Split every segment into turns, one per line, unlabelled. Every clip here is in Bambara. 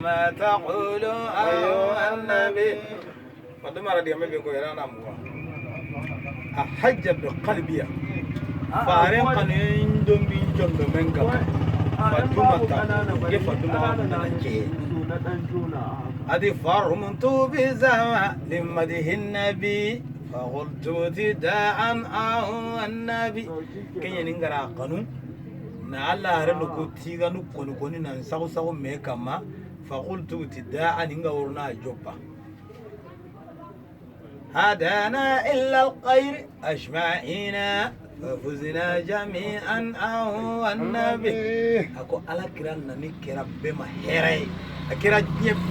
ما تقول أيها النبي قدما ردي أمي بيكو يرانا موا أحج بقلبي فارين قنين دم بين جند منك فدوما تا يفدوما نانجي أدي فرمت بزمان لمده النبي فقلت تداء أو النبي كي ينقرأ قانون na Allah har nuku tiga nuku koni nan sago me kama فقلت ابتداء نغورنا جوبا هدانا إلا الخير أجمعين ففزنا جميعا أهو النبي أكو على كران نكرا بما هيري أكرا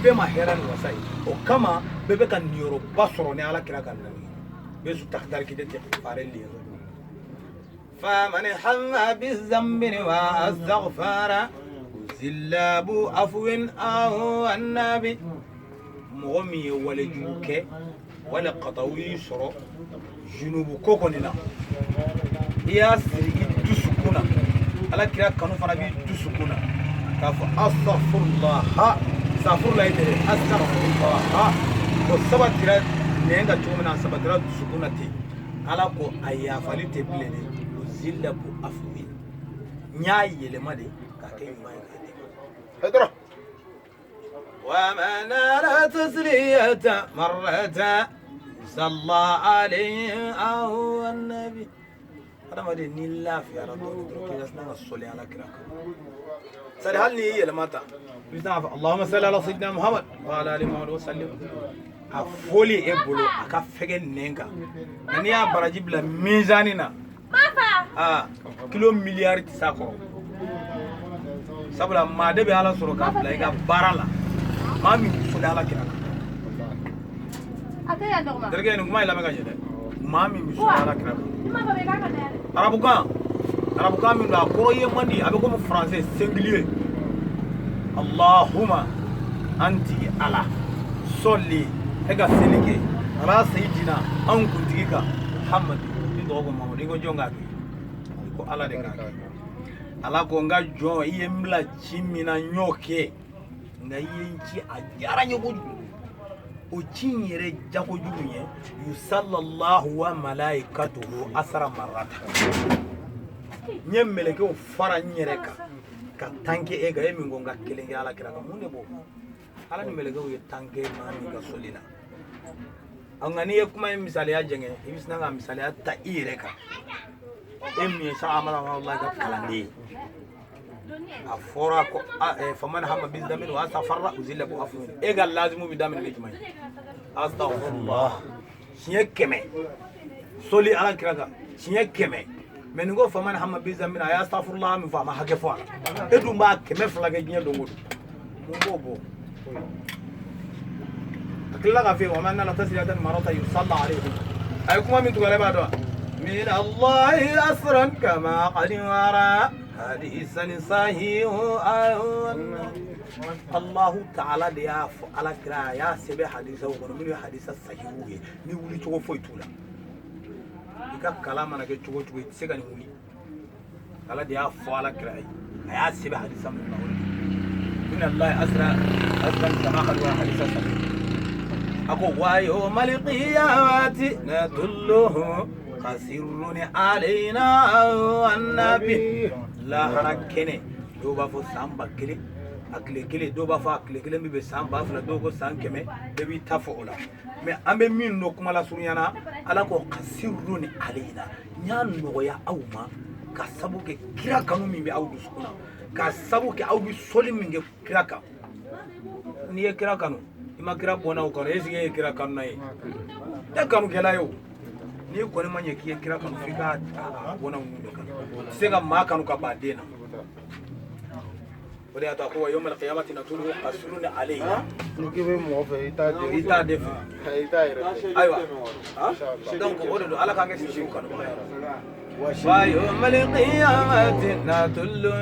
بما هيران وساي وكما ببكا نيورو بصروني على كرا كان بيسو تختار كده تفارين لي فمن حم بالذنب واستغفر زلاب عفو أهو النبي مغمي ولا جوك ولا قطوي سرو جنوب كوكوننا يا سري دسكونا على كلا كانوا فنبي دسكونا كاف أستغفر الله استغفر الله يدري أستغفر الله وسبت ترى نينغا تومنا سبت ترى دسكونا تي على كو أيا فالي تبلني زلاب عفو نياي لمادي كاكي ماي هدرة ومن أرى تسلية مرة صلى عليه أهو النبي هذا ما دين الله في رب كذا سنة الصلاة على كراك سأل هل لي لما تا اللهم صل على سيدنا محمد وعلى آله محمد وسلم أفولي إبلو أكافئن نينكا نيا براجيب لا ميزاننا كيلو مليار تساكو sabula made be ala soro ka bla iga barala mami fuda ala kira ataya dogma derge ni kuma ila mega jede mami mi fuda ala kira ma ba be ka ka arabuka mi la ko ye mandi abe ko mu français singulier allahumma anti ala solli ega selike ala sayidina an kuntiga muhammad ni dogo mamadi ko jonga ko ala de ka ala ko nga jon iye mla chimina nyoke nga yenchi ajara nyobuju o chinyere jako jubunye yusallallahu wa malaikatuhu asra marata nyemmeleke o fara nyereka ka tanke ega emi ngonga kelenge ala kiraka munde bo ala ni meleke o tanke mani ka solina angani ye kuma misali ya jenge ibisna nga misali ya ta ireka emi sa amala wallahi ka kalandi afora ko faman hamma bil damin wa safarra uzilla bu afun egal lazimu bi damin bi jumay astaghfirullah siye keme soli ala kiraga siye keme men go faman hamma bil damin ya astaghfirullah min fa ma hage fo edu ma keme flaga nyen do ngodu mo bo akilla ga fi wa man la tasriyatan marata yusalla alayhi ay kuma min tugale ba do min allah asran kama qad wara حديثا صحيح الله تعالى يا على كرا يا سبي حديثه ومن حديث صحيح ني ولي تو فويتولا ديك كلام انا كتو تو سيغاني ولي على يا على كرا يا سبي حديث من الله اسرا كما قال حديث صحيح اكو ويوم القيامه ندله قصرني علينا النبي لا حركني دوبا فو سامبا كلي اكلي كلي دوبا فا اكلي كلي مي بسامبا فلا دوغو سانكمي بي تافولا مي امبي مين نو كما لا سونيانا على كو قصرني علينا نيان نو يا اوما كسبوكي كيرا كانو مي بي اودو سكونا كسبوكي اودو سولي مي كيرا كان ني كيرا كانو ما كيرا بونا او كان ايسي كيرا كان ناي دا كانو كلايو ni ko ne manye kiye kira kan fika wona ngundo kan sega ma kanu ka badena wala ata ko yawm alqiyamati natulu qasrun alayha nukibe mo fe ita def aywa donc odo ala ka ngesi shi kan wa yawm alqiyamati natulu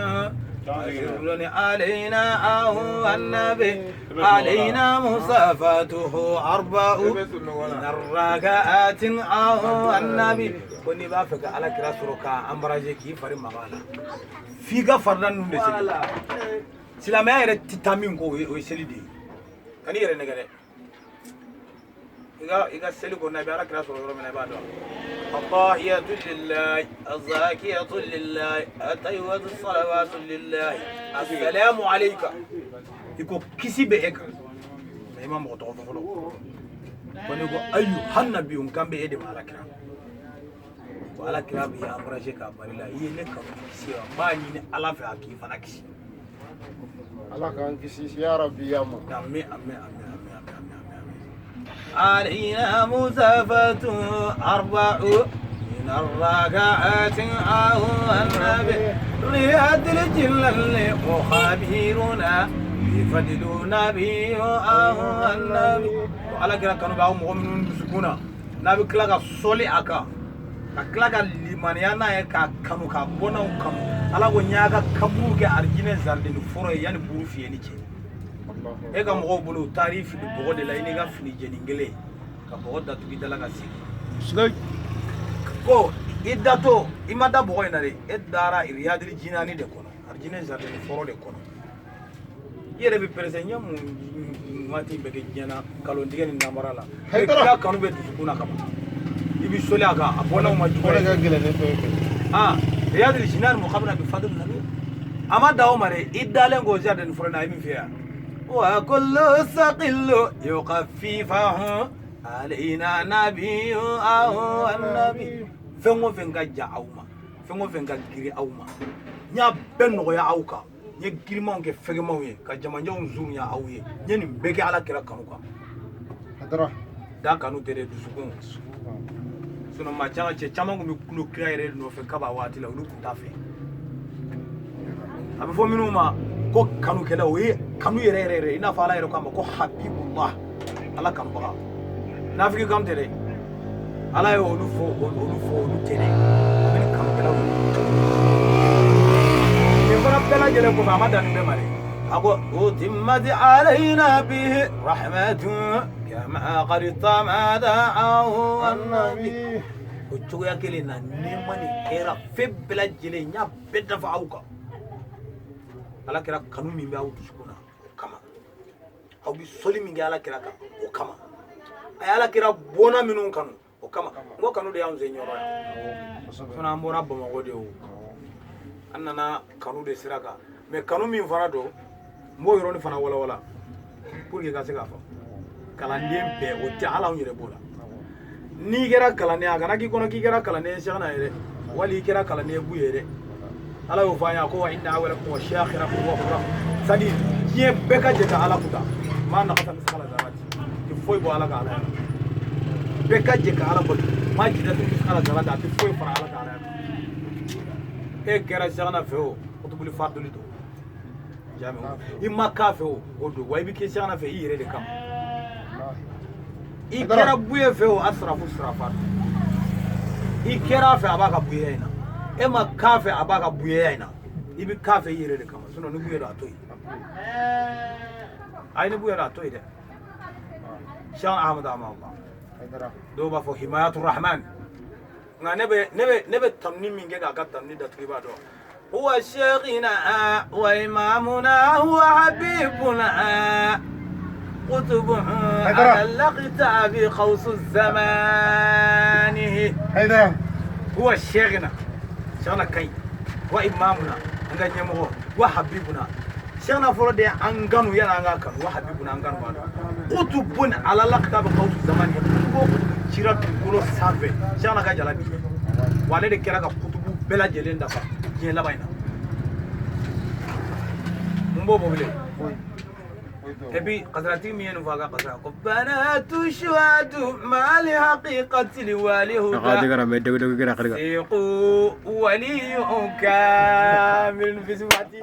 قصرن علينا أهو النبي علينا مصافاته أربع من الركعات أهو النبي كوني بافك على كراسروكا أمراجكي فريم مغالا فيغا فردان نسي silamɛya yɛrɛ ti taa min kɔ o ye seli de ye kan'i yɛrɛ nɛgɛ dɛ i ka seli kɔnɔna i bɛ Alakira sɔrɔ yɔrɔ min na i b'a dɔn الطاهية لله الزاكية لله الطيبة الصلوات لله السلام عليك يكو كسي بيك ما مغطى فلو فنقول أيها النبي كان بيدم على كلام وعلى كلام يا أمرجي كابر الله يلك كسي ما يني على في كيف أنا كسي
على كان كسي يا ربي يا مو
آمين آمين آمين علينا مسافة أربع من الركعات أو النبي رياض الجلال مخابرنا بفضل نبي أو النبي وعلى كلا كانوا بعض مؤمنون بسكونا نبي كلا صلي أكا كلا لمانيانا يكا كانوا كابونا وكانوا على ونياga kaburu ke arjine zardin foro yani buru fiyeni ke e ka mɔgɔw bolo tarif ni bɔgɔ de la i ni ka fini jeningele ka bɔgɔ datugu dala ka sigi ko i dato i ma da bɔgɔ in na de e dara riyadil jinani de kɔnɔ arjine zardin foro de kɔnɔ i yɛrɛ bɛ perese ɲɛ mun waati bɛ kɛ diɲɛ na kalon tigɛ ni namara la e kira kanu bɛ dusukun na kama i bɛ soli a kan a bɔlaw ma jugu riyadil jinani mukabila bi fadl nabi ama dawo mare i dalen ko zardin foro na i min fɛ yan وكل ثقل يخففه علينا نبي أو النبي فنو فنجا جاوما فنو فنجا غيري أوما نيا بنو يا أوكا نيا غيري ما ونك فنجا ما وين كجماعة زوم يا أويه نيا نبكي على كلا كانوكا هذا دا كانوا تري دسوكون سنو ما جانا تجمعوا مكلو كرايرة نو فنكابا واتي لا ولو كتافي أبي فهمينو ما ko kanu kɛla o ye kanu yɛrɛ i n'a fɔ Ala yɛrɛ k'a ma ko habibullah Ala kanubaga nafiki kan tɛ dɛ Ala ye olu fɔ olu tɛ dɛ o bɛ ni kanukɛlaw ye nin fana bɛɛ lajɛlen kɔfɛ a ma dan nin bɛɛ ma dɛ a ko utimmat alayna bihi rahmatun kama qad tamada an-nabi o cogoya kelen na nɛɛma ni hɛrɛ fɛn bɛɛ lajɛlen n y'a bɛɛ dafa aw kan Ala kira kanu min bɛ aw dusukun na o kama aw bɛ soli min kɛ Ala kira kan o kama a ye Ala kira bɔnna minnu kanu o kama n ko kanu de y'anw se ɲɔrɔ yan sinon an bɔra Bamakɔ de o an nana kanu de sira kan mais kanu min fana don n b'o yɔrɔnin fana walawala pour que ka se k'a fɔ kalanden bɛɛ o tɛ hali anw yɛrɛ b'o la n'i kɛra kalanden a kana k'i kɔnɔ k'i kɛra kalanden sɛgɛnna yɛrɛ wali i kɛra kalanden bu ye dɛ Ala y'o fɔ an ye ko wa inna awwalakum wa akhirakum wa ukhrakum c'est-à-dire diɲɛ bɛɛ ka jɛ ka Ala kuta maa naqasa misqala zarrati tɛ foyi bɔ Ala ka Ala la bɛɛ ka jɛ ka Ala bato maa jidatu misqala zarrati a tɛ foyi fara Ala ka Ala la e kɛra sɛgɛnna fɛ o kutubuli faduli don jaabi i ma k'a fɛ o don wa i bɛ kɛ sɛgɛnna fɛ i yɛrɛ de kama i kɛra buye fɛ o asrafu sirafa i kɛra a fɛ a b'a ka buyeya in na e ma k'a fɛ a b'a ka buyeya in na i bɛ k'a fɛ i yɛrɛ de kama sinon ni buye don a to yen a ye ni buye don a to yen dɛ Cheikh Ahmadu Amadu dɔw b'a fɔ himayatu rahman nka ne bɛ tanuni min kɛ k'a ka tanuni datugu i b'a dɔn huwa sheikhina wa imamuna huwa habibuna قطب على الأقطاب قوس الزمان هو الشيخنا شيخنا كاي وإمامنا أنغا نيمو وحبيبنا شيخنا فرد أنغانو يانا أنغاكا وحبيبنا أنغانو قطب على الأقطاب قوس الزمان قطب شيرات كولو سافي شيخنا كاي جلابي والد كراكا قطب بلا جلين دفا جين لباينا مبو بوبلي تبي قدرتي مين فاقا قدرة بنات شهاد ما لحقيقة الوالي سيقوا ولي كامل في سمعتي